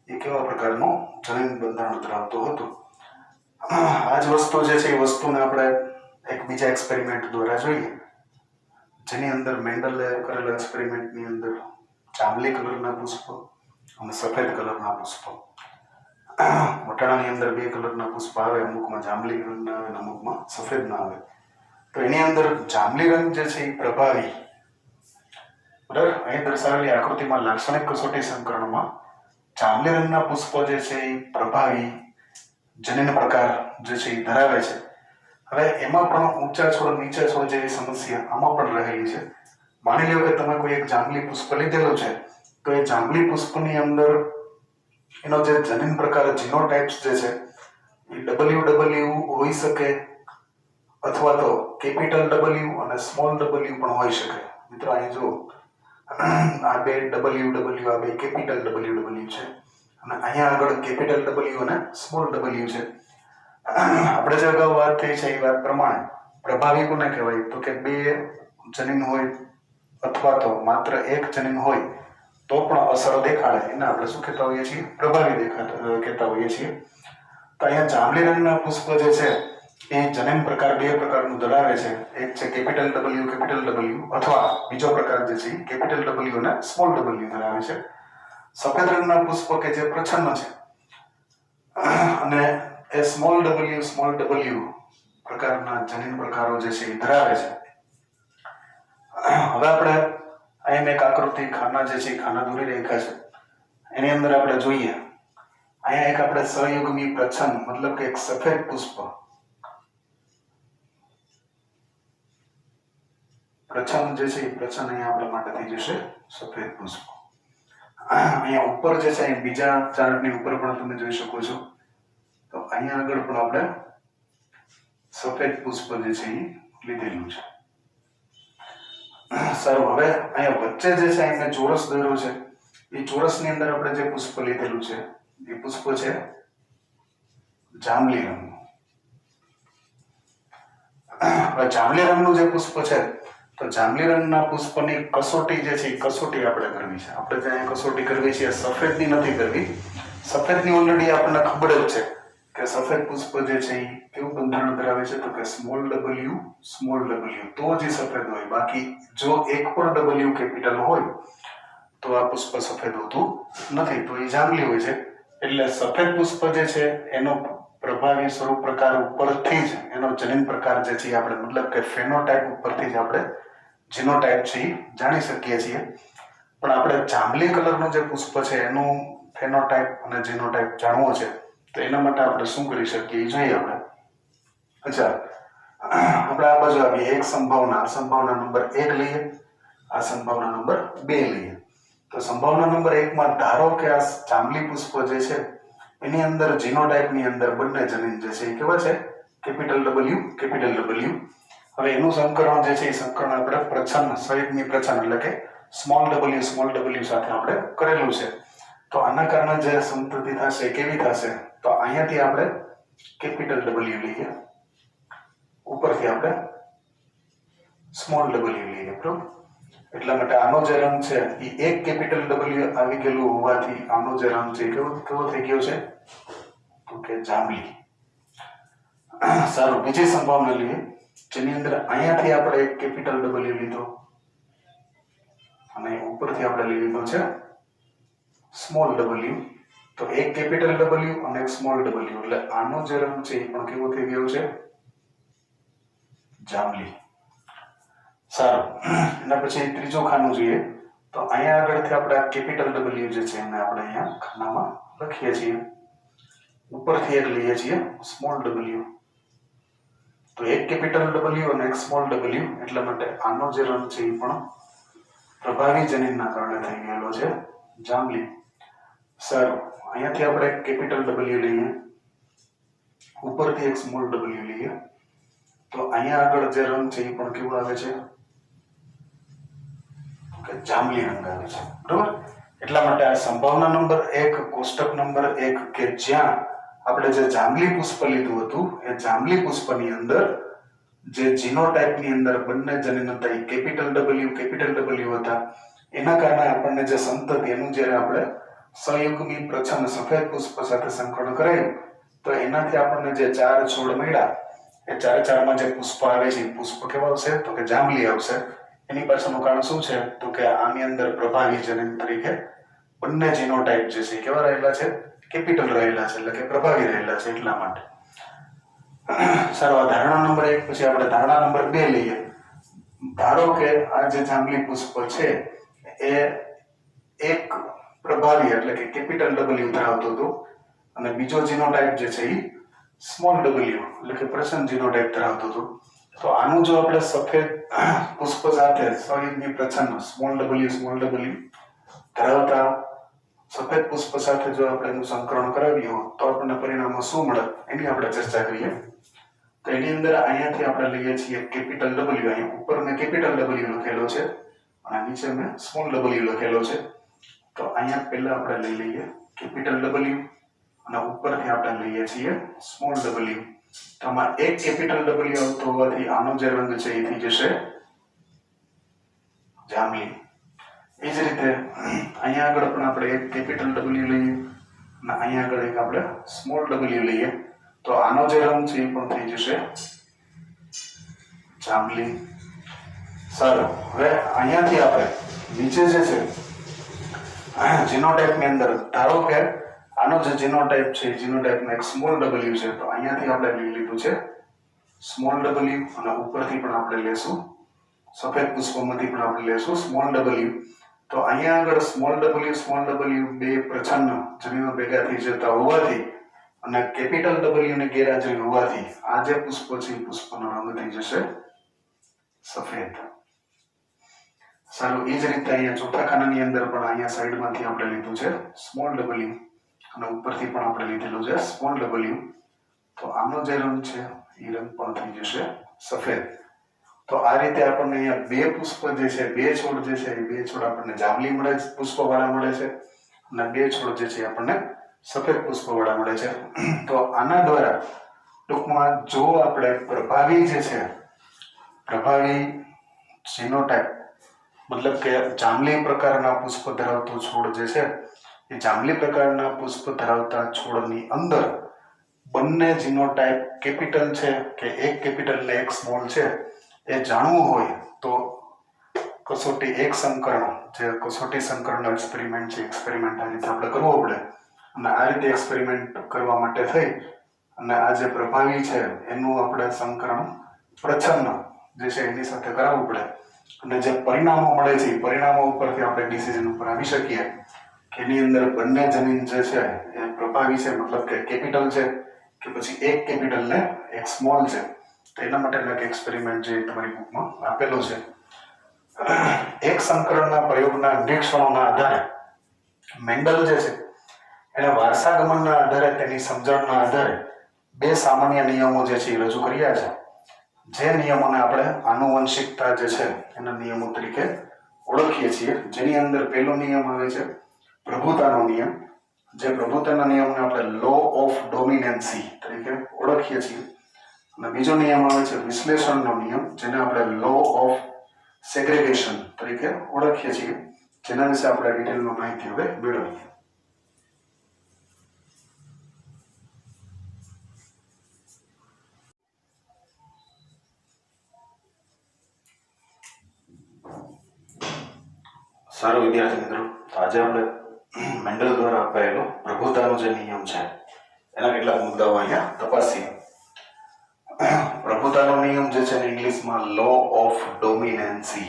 એ કેવા પ્રકારનું જનીન બંધારણ ધરાવતો હતો. આ જ વસ્તુ જે છે એ વસ્તુને આપણે એક બીજા એક્સપેરિમેન્ટ દ્વારા જોઈએ, જેની અંદર મેન્ડલે કરેલા એક્સપેરિમેન્ટની અંદર જાંબલી કલરના પુષ્પ અને સફેદ કલરના પુષ્પ વટાણાની અંદર બે કલરના પુષ્પ આવે, અમુકમાં જાંબલી રંગના આવે અને અમુકમાં સફેદના આવે. તો એની અંદર જાંબલી રંગ જે છે એ પ્રભાવી, બરાબર. અહીં દર્શાવેલી આકૃતિમાં લાક્ષણિક કસોટી સંકરણમાં જાંબલી રંગના પુષ્પો જે છે એ પ્રભાવી જનીન પ્રકાર જે છે એ ધરાવે છે. હવે એમાં પણ ઊંચા છોડ નીચા છોડ જેવી સમસ્યા આમાં પણ રહેલી છે. માની લો કે તમે કોઈ એક જાંબલી પુષ્પ લીધેલું છે, તો એ જાંબલી પુષ્પની અંદર એનો જે જનીન પ્રકાર જીનોટાઇપ્સ જે છે એ WW હોઈ શકે, અથવા તો કેપિટલ W અને સ્મોલ W પણ હોઈ શકે. મિત્રો અહીં જો આ બે WW, આ બે કેપિટલ WW છે અને અહીંયા આગળ કેપિટલ W અને સ્મોલ W છે. આપણે જે અગાઉ વાત થઈ છે એ વાત પ્રમાણે પ્રભાવી કોને કહેવાય? તો કે બે જનીન હોય અથવા તો માત્ર એક જનીન હોય તો પણ અસર દેખાડે એને આપણે શું કહેતા હોઈએ છીએ? પ્રભાવી કહેતા હોઈએ છીએ. તો અહીંયા જાંબલી રંગના પુષ્પ જે છે એ જનીન પ્રકાર બે પ્રકારનું ધરાવે છે. એક છે કેપિટલ W અથવા બીજો પ્રકાર જે છે કેપિટલ W અને સ્મોલ W ધરાવે છે. સફેદ રંગના પુષ્પ કે જે પ્રચ્છન્ન છે અને એ સ્મોલ W પ્રકારના જનીન પ્રકારો જે છે એ ધરાવે છે. હવે આપણે અહીં એક આકૃતિ ખાના જે છે ખાના દોરી રેખા છે, એની અંદર આપણે જોઈએ અહીંયા એક આપણે સહયુગ્મી પ્રચ્છન્ન મતલબ કે એક સફેદ પુષ્પ, પ્રચ્છન્ન જે છે એ પ્રચ્છન્ન અહીંયા આપણા માટે થઈ જશે સફેદ પુષ્પ. અહીંયા ઉપર જે છે બીજા ચાર્ટની ઉપર પણ તમે જોઈ શકો છો. તો અહીંયા આગળ પણ આપણે સફેદ પુષ્પ જે છે એ લીધેલું છે. સારું, હવે અહીંયા વચ્ચે જે છે અહીંયા ચોરસ દોર્યો છે, એ ચોરસની અંદર આપણે જે પુષ્પ લીધેલું છે એ પુષ્પ છે જાંબલી રંગનું. હવે જાંબલી રંગનું જે પુષ્પ છે તો જાંબલી રંગના પુષ્પની કસોટી જે છે એ કસોટી આપણે કરવી છે. આપણે જે અહીંયા કસોટી કરવી છે સફેદની નથી કરવી. સફેદની ઓલરેડી આપણને ખબર જ છે કે સફેદ પુષ્પ જે છે એ કેવું બંધારણ ધરાવે છે? તો કે સ્મોલ W તો જ સફેદ હોય. બાકી જો એક પણ W કેપિટલ હોય તો આ પુષ્પ સફેદ હોતું નથી, તો એ જાંબલી હોય છે. એટલે સફેદ પુષ્પ જે છે એનો પ્રભાવી સ્વરૂપ પ્રકાર ઉપરથી જ એનો જનીન પ્રકાર જે છે આપણે મતલબ કે ફેનોટાઇપ ઉપરથી જ આપણે જીનોટાઇપ છે એ જાણી શકીએ છીએ. પણ આપણે જાંબલી કલરનું જે પુષ્પ છે એનું ફેનોટાઇપ અને જીનોટાઇપ જાણવો છે, તો એના માટે આપણે શું કરી શકીએ એ જોઈએ આપણે. અચ્છા, આપણે આ બાજુ આવીએ. એક સંભાવના, સંભાવના નંબર 1 લઈએ, આ સંભાવના નંબર 2 લઈએ. તો સંભાવના નંબર 1 માં ધારો કે આ જાંબલી પુષ્પ જે છે એની અંદર જીનોટાઇપની અંદર બંને જનીન જે છે એ કેવા છે? Capital W. હવે એનું સંકરણ જે છે એ સંકરણ આપણે પ્રચ્છન્ન સહયુગ્મી પ્રચ્છન્ન એટલે કે સ્મોલ W સાથે આપણે કરેલું છે. તો આના કારણે જે સંતતિ થશે કેવી થશે? તો અહીંયાથી આપણે કેપિટલ W લઈએ, ઉપરથી આપણે સ્મોલ W લઈએ, બરોબર. એટલા માટે આનો જે રંગ છે એ એક કેપિટલ W આવી ગયેલું હોવાથી આનો જે રંગ છે કેવો થઈ ગયો છે? તો કે જાંબલી. સારું, બીજી સંભાવના લઈએ જેની અંદર અહીંયાથી આપણે એક કેપિટલ W લીધો અને ઉપરથી આપણે લીધો છે સ્મોલ W. તો એક કેપિટલ W અને એક સ્મોલ W એટલે આનો જે રંગ છે એ પણ કેવો થઈ ગયો છે? જાંબલી. સારું, એના પછી ત્રીજો ખાનું જોઈએ. તો અહીંયા આગળથી આપણે કેપિટલ W જે છે એને આપણે અહીંયા ખાનામાં લખીએ છીએ, ઉપરથી એક લઈએ છીએ સ્મોલ W. તો એક કેપિટલ W અને એક સ્મોલ W એટલા માટે આનો જે રંગ છે એ પણ પ્રભાવી જનીનના કારણે થઈ ગયેલો છે જાંબલી. સારું, અહીંયાથી આપણે એક કેપિટલ W લઈએ, ઉપરથી એક સ્મોલ W લઈએ. તો અહીંયા આગળ જે રંગ છે એ પણ કેવો આવે છે? જાંબલી રંગ આવે છે, બરોબર. એટલા માટે આ સંભાવના નંબર 1 કોષ્ટક નંબર 1 કે જ્યાં આપણે જે જાંબલી પુષ્પ લીધું હતું એ જાંબલી પુષ્પની અંદર જે જીનોટાઇપની અંદર બંને જનીન હતા એ કેપિટલ W હતા. એના કારણે આપણને જે સંતતિ એનું જ્યારે આપણે સહયુગ્મી પ્રચ્છન્ન સફેદ પુષ્પ સાથે સંકરણ કરાયું તો એનાથી આપણને જે 4 છોડ મળ્યા એ 4 જે પુષ્પ આવે છે એ પુષ્પ કેવા આવશે? તો કે જાંબલી આવશે. એની પાછળનું કારણ શું છે? તો કે આની અંદર પ્રભાવી જનીન તરીકે બંને જીનોટાઇપ જે છે કેવા રહેલા છે? કેપિટલ રહેલા છે એટલે કે પ્રભાવી રહેલા છે એટલા માટે. સારું, આ ધારણા નંબર 1 પછી આપણે ધારણા નંબર 2 લઈએ. ધારો કે આ જે જાંબલી પુષ્પ છે એ એક પ્રભાવી એટલે કે કેપિટલ ડબલ્યુ ધરાવતું હતું અને બીજો જીનોટાઇપ જે છે એ સ્મોલ ડબલ્યુ એટલે કે પ્રસન્ન જીનોટાઇપ ધરાવતું હતું. તો આનું જો આપણે સફેદ પુષ્પ સાથે સહિતની પ્રચ્છન્ન સ્મોલ ડબલ્યુ ધરાવતા સફેદ પુષ્પ સાથે જો આપણે એનું સંકરણ કરાવ્યું તો આપણને પરિણામમાં શું મળે એની આપણે ચર્ચા કરીએ. તો એની અંદર અહીંયાથી આપણે લઈએ છીએ કેપિટલ ડબલ્યુ. અહીંયા ઉપર મેં કેપિટલ ડબલ્યુ લખેલો છે અને નીચે મેં સ્મોલ ડબલ્યુ લખેલો છે. તો અહીંયા પહેલા આપણે લઈ લઈએ કેપિટલ ડબલ્યુ અને ઉપરથી આપણે લઈએ છીએ સ્મોલ ડબલ્યુ. તો આમાં એક કેપિટલ ડબલ્યુ આવતો હોવાથી આનો જે રંગ છે એ થઈ જશે જાંબલી. એ જ રીતે અહીંયા આગળ પણ આપણે એક કેપિટલ ડબલ્યુ લઈએ અને અહીંયા આગળ એક આપણે સ્મોલ ડબલ્યુ લઈએ તો આનો જે રંગ છે એ પણ થઈ જશે જાંબલી. સારું, હવે અહીંયાથી આપણે નીચે જે છે જીનોટાઇપ ની અંદર ધારો કે આનો જે જીનોટાઇપ છે જીનોટાઇપ માં એક સ્મોલ ડબલ્યુ છે તો અહીંયાથી આપણે લઈ લીધું છે સ્મોલ ડબલ્યુ અને ઉપરથી પણ આપણે લેશું સફેદ પુષ્પમાંથી પણ આપણે લેશું સ્મોલ ડબલ્યુ. તો અહીંયા આગળ સ્મોલ ડબલ્યુ બે પ્રચ્છન્ન જમીનો ભેગા થઈ જતા હોવાથી અને કેપિટલ ડબલ્યુ ની ગેરહાજરી હોવાથી આ જે પુષ્પ છે એ પુષ્પનો રંગ થઈ જશે સફેદ. સારું, એ જ રીતે અહીંયા ચોથા ખાનાની અંદર પણ અહીંયા સાઈડમાંથી આપણે લીધું છે સ્મોલ ડબલ્યુ અને ઉપરથી પણ આપણે લીધેલું છે સ્મોલ ડબલ્યુ. તો આનો જે રંગ છે એ રંગ પણ થઈ જશે સફેદ. તો આ રીતે આપણને અહીંયા બે પુષ્પ જે છે બે છોડ જે છે એ બે છોડ આપણને જાંબલી મળે છે પુષ્પવાળા મળે છે અને બે છોડ જે છે આપણને સફેદ પુષ્પવાળા મળે છે. તો આના દ્વારા ટૂંકમાં જો આપણે પ્રભાવી જે છે પ્રભાવી જીનોટાઇપ મતલબ કે જાંબલી પ્રકારના પુષ્પ ધરાવતો છોડ જે છે એ જાંબલી પ્રકારના પુષ્પ ધરાવતા છોડની અંદર બંને જીનોટાઇપ કેપિટલ છે કે એક કેપિટલ ને એક સ્મોલ છે એ જાણવું હોય તો કસોટી એક સંકરણ જે કસોટી સંકરણનો એક્સપેરિમેન્ટ છે એક્સપેરિમેન્ટ આ રીતે આપણે કરવો પડે અને આ રીતે એક્સપેરિમેન્ટ કરવા માટે થઈ અને આ જે પ્રભાવી છે એનું આપણે સંકરણ પ્રચ્છન્ન જે છે એની સાથે કરાવવું પડે અને જે પરિણામો મળે છે એ પરિણામો ઉપરથી આપણે ડિસિઝન ઉપર આવી શકીએ કે એની અંદર બંને જમીન જે છે એ પ્રભાવી છે મતલબ કે કેપિટલ છે કે પછી એક કેપિટલ ને એક સ્મોલ છે. તો એના માટેનો એક એક્સપેરિમેન્ટ જે તમારી બુકમાં આપેલો છે. એક સંકરણના પ્રયોગના નિરીક્ષણોના આધારે મેન્ડલ જે છે એને વારસાગમનના આધારે તેની સમજણના આધારે બે સામાન્ય નિયમો જે છે એ રજૂ કર્યા છે. જે નિયમોને આપણે આનુવંશિકતા જે છે એના નિયમો તરીકે ઓળખીએ છીએ. જેની અંદર પહેલો નિયમ આવે છે પ્રભુતાનો નિયમ. જે પ્રભુતાના નિયમને આપણે લો ઓફ ડોમિનન્સી તરીકે ઓળખીએ છીએ. અને બીજો નિયમ આવે છે વિશ્લેષણનો નિયમ જેને આપણે લો ઓફ સેગ્રેગેશન તરીકે ઓળખીએ છીએ. જેના વિશે આપણે ડિટેલમાં માહિતી હવે મેળવીએ. સારું વિદ્યાર્થી મિત્રો, તો આજે આપણે મેન્ડલ દ્વારા અપાયેલો પ્રભુતાનો જે નિયમ છે એના કેટલાક મુદ્દાઓ અહીંયા તપાસીએ. પ્રભુતાનો નિયમ જે છે ઇંગ્લિશમાં લો ઓફ ડોમિનન્સી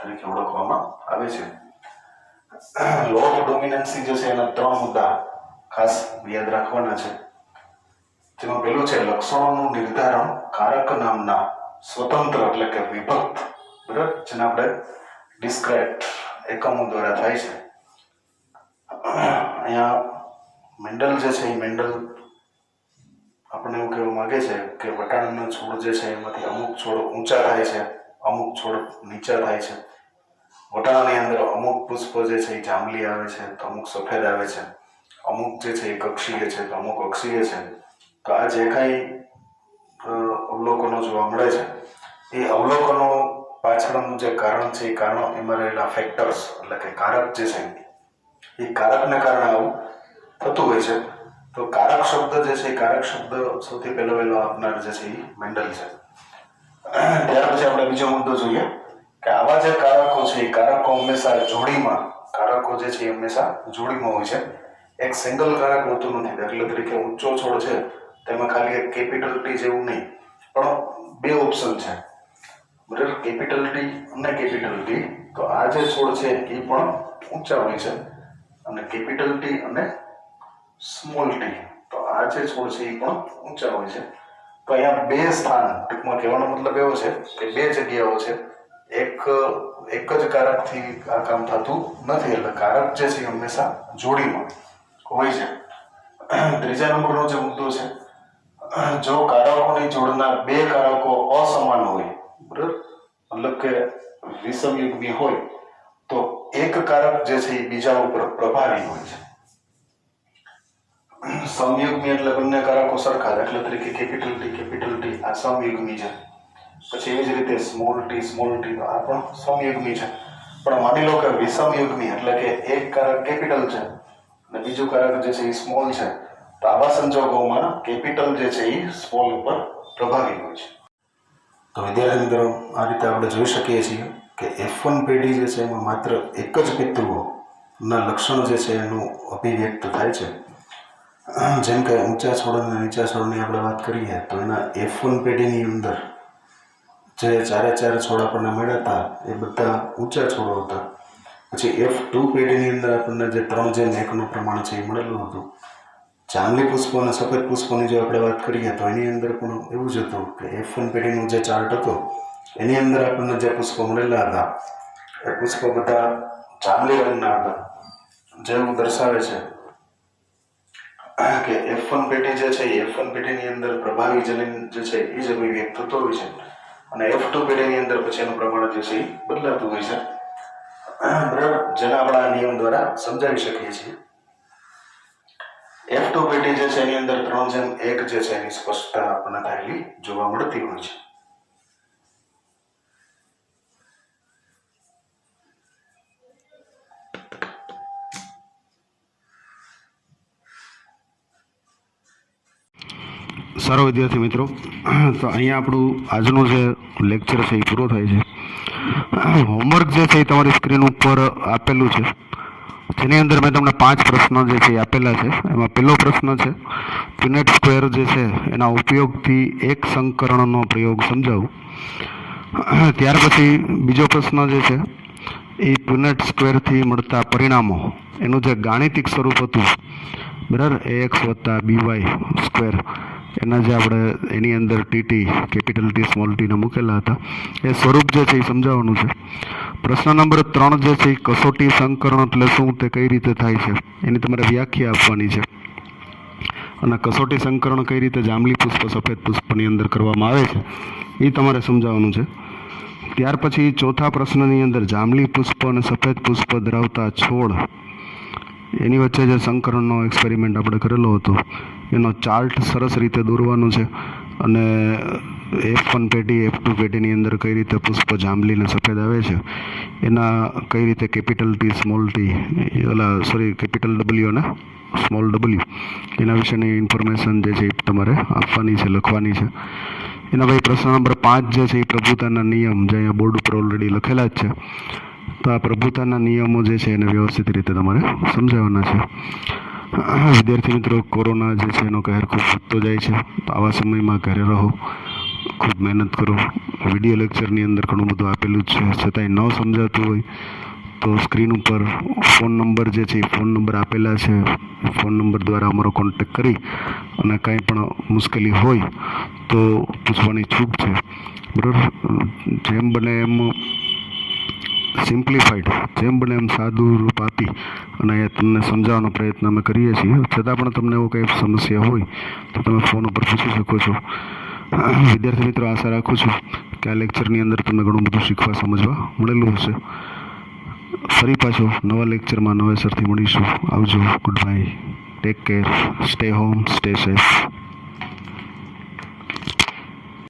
તરીકે ઓળખવામાં આવે છે. લો ઓફ ડોમિનન્સી જે છે એના ત્રણ મુદ્દા ખાસ યાદ રાખવાના છે. જેમાં પહેલું છે લક્ષણોનું નિર્ધારણ કારક નામના સ્વતંત્ર એટલે કે વિભક્ત બરાબર જેને આપણે ડિસ્ક્રેટ એકમો દ્વારા થાય છે. અહીંયા મેન્ડલ જે છે એ મેન્ડલ આપણને એવું કહેવા માંગે છે કે વટાણાના છોડ જે છે એમાંથી અમુક છોડ ઊંચા થાય છે, અમુક છોડ નીચા થાય છે. વટાણાની અંદર અમુક પુષ્પો જે છે એ જાંબલી આવે છે તો અમુક સફેદ આવે છે, અમુક જે છે એ કક્ષીય છે તો અમુક અક્ષીય છે. તો આ જે કાંઈ અવલોકનો જોવા મળે છે એ અવલોકનો પાછળનું જે કારણ છે એ કારણો એમાં રહેલા ફેક્ટર્સ એટલે કે કારક જે છે એ કારકને કારણે આવું થતું હોય છે. તો કારક શબ્દ જે છે એ કારક શબ્દ સૌથી પહેલો આપનાર જે છે એ મેન્ડલ છે. ત્યાર પછી આપણે બીજો મુદ્દો જોઈએ કે આવા જે કારકો છે એ કારકો હંમેશા જોડીમાં કારકો જે છે એ હંમેશા જોડીમાં હોય છે. એક સિંગલ કારક હોતું નથી. દાખલા તરીકે ઊંચો છોડ છે તેમાં ખાલી એક કેપિટલ ટી જેવું નહીં, પણ બે ઓપ્શન છે, બરાબર, કેપિટલ ટી અને કેપિટલ ટી. તો આ જે છોડ છે એ પણ ઊંચા હોય છે, અને કેપિટલ ટી અને સ્મોલ ટી, તો આ જે છોડ છે એ પણ ઊંચા હોય છે. તો અહીંયા બે સ્થાન, ટૂંકમાં કહેવાનો મતલબ એવો છે કે બે જગ્યાઓ છે, એક જ કારકથી આ કામ થતું નથી, એટલે કારક જે છે હંમેશા જોડીમાં હોય છે. ત્રીજા નંબરનો જે મુદ્દો છે, જો કારકોની જોડના બે કારકો અસમાન હોય, બરાબર, મતલબ કે વિષમયુગ્મી હોય, તો એક કારક જે છે એ બીજા ઉપર પ્રભાવી હોય છે. સમયુગ્મી એટલે બંને કારકો સરખા, દાખલા તરીકે કેપિટલ ટી આ સમયુગ્મી છે, પછી એવી જ રીતે સ્મોલ ટી આ પણ સમયુગ્મી છે. પણ માની લો કે વિષમયુગ્મી એટલે કે એક કારક કેપિટલ છે અને બીજું કારક જે છે એ સ્મોલ છે, તો આવા સંજોગોમાં કેપિટલ જે છે એ સ્મોલ ઉપર પ્રભાવી હોય છે. તો વિદ્યાર્થી મિત્રો, આ રીતે આપણે જોઈ શકીએ છીએ કે F1 પેઢી જે છે એમાં માત્ર એક જ પિતૃઓના લક્ષણ જે છે એનું અભિવ્યક્ત થાય છે. જેમ કે ઊંચા છોડ અને નીચા છોડની આપણે વાત કરીએ તો એના F1 પેઢીની અંદર જે ચારે છોડ આપણને મળ્યા હતા એ બધા ઊંચા છોડો હતા. પછી F2 પેઢીની અંદર આપણને જે 3:1નું પ્રમાણ છે એ મળેલું હતું. જાંબલી પુષ્પો અને સફેદ પુષ્પોની જો આપણે વાત કરીએ તો એની અંદર પણ એવું જ હતું કે F1 પેઢીનું જે ચાર્ટ હતો એની અંદર આપણને જે પુષ્પો મળેલા હતા એ પુષ્પો બધા જાંબલી રંગના હતા, જેવું દર્શાવે છે કે F1 પેઢી જે છે એ F1 પેઢીની અંદર પ્રભાવી જનીન જે છે એ જ અભિવ્યક્ત થતો હોય છે, અને F2 પેઢીની અંદર પછી એનું પ્રમાણ જે છે એ બદલાતું હોય છે, બરાબર, જેને આપણે આ નિયમ દ્વારા સમજાવી શકીએ છીએ. F2 પેઢી જે છે એની અંદર 3:1 જે છે એની સ્પષ્ટતા આપણને થયેલી જોવા મળતી હોય છે. સારો વિદ્યાર્થી મિત્રો, તો અહીંયા આપણું આજનું જે લેક્ચર છે એ પૂરો થાય છે. હોમવર્ક જે છે એ તમારી સ્ક્રીન ઉપર આપેલું છે, જેની અંદર મેં તમને 5 પ્રશ્નો જે છે એ આપેલા છે. એમાં પહેલો પ્રશ્ન છે પુનેટ સ્ક્વેર જે છે એના ઉપયોગથી એક સંકરણનો પ્રયોગ સમજાવું. ત્યાર પછી બીજો પ્રશ્ન જે છે એ પુનેટ સ્ક્વેરથી મળતા પરિણામો એનું જે ગાણિતિક સ્વરૂપ હતું, બરાબર, ax + by સ્ક્વેર, એના જે આપણે એની અંદર ટીટી કેપિટલ ટી સ્મોલ ટીને મૂકેલા હતા એ સ્વરૂપ જે છે એ સમજાવવાનું છે. પ્રશ્ન નંબર 3 જે છે એ કસોટી સંકરણ એટલે શું, તે કઈ રીતે થાય છે એની તમારે વ્યાખ્યા આપવાની છે, અને કસોટી સંકરણ કઈ રીતે જાંબલી પુષ્પ સફેદ પુષ્પની અંદર કરવામાં આવે છે એ તમારે સમજાવવાનું છે. ત્યાર પછી ચોથા પ્રશ્નની અંદર જાંબલી પુષ્પ અને સફેદ પુષ્પ ધરાવતા છોડ એની વચ્ચે જે સંકરણનો એક્સપેરિમેન્ટ આપણે કરેલો હતો એનો ચાર્ટ સરસ રીતે દોરવાનો છે, અને F1 પેઢી F2 પેઢીની અંદર કઈ રીતે પુષ્પ જાંબલી અને સફેદ આવે છે એના કઈ રીતે capital T small T capital W અને સ્મોલ W એના વિશેની ઇન્ફોર્મેશન જે છે એ તમારે આપવાની છે, લખવાની છે. એના પછી પ્રશ્ન નંબર 5 જે છે એ પ્રભુતાના નિયમ, જે અહીંયા બોર્ડ ઉપર ઓલરેડી લખેલા જ છે, તો આ પ્રભુતાના નિયમો જે છે એને વ્યવસ્થિત રીતે તમારે સમજાવવાના છે. વિદ્યાર્થી મિત્રો, કોરોના જે છે એનો કહેર ખૂબ વધતો જાય છે, તો આવા સમયમાં ઘરે રહો, ખૂબ મહેનત કરો. વિડીયો લેક્ચરની અંદર ઘણું બધું આપેલું જ છે, છતાંય ન સમજાતું હોય તો સ્ક્રીન ઉપર ફોન નંબર જે છે એ ફોન નંબર આપેલા છે, ફોન નંબર દ્વારા અમારો કોન્ટેક્ટ કરી અને કાંઈ પણ મુશ્કેલી હોય તો પૂછવાની છૂટ છે, બરાબર. જેમ બને એમ સિમ્પ્લિફાઈડ, જેમ બને એમ સાદું રૂપ આપી અને એ તમને સમજાવવાનો પ્રયત્ન અમે કરીએ છીએ. છતાં પણ તમને એવો કંઈ સમસ્યા હોય તો તમે ફોન ઉપર પૂછી શકો છો. વિદ્યાર્થી મિત્રો, આશા રાખું છું કે આ લેક્ચરની અંદર તમને ઘણું બધું શીખવા સમજવા મળેલું હશે. ફરી પાછો નવા લેક્ચરમાં નવેસરથી મળીશું. આવજો, good bye, take care, stay home, stay safe.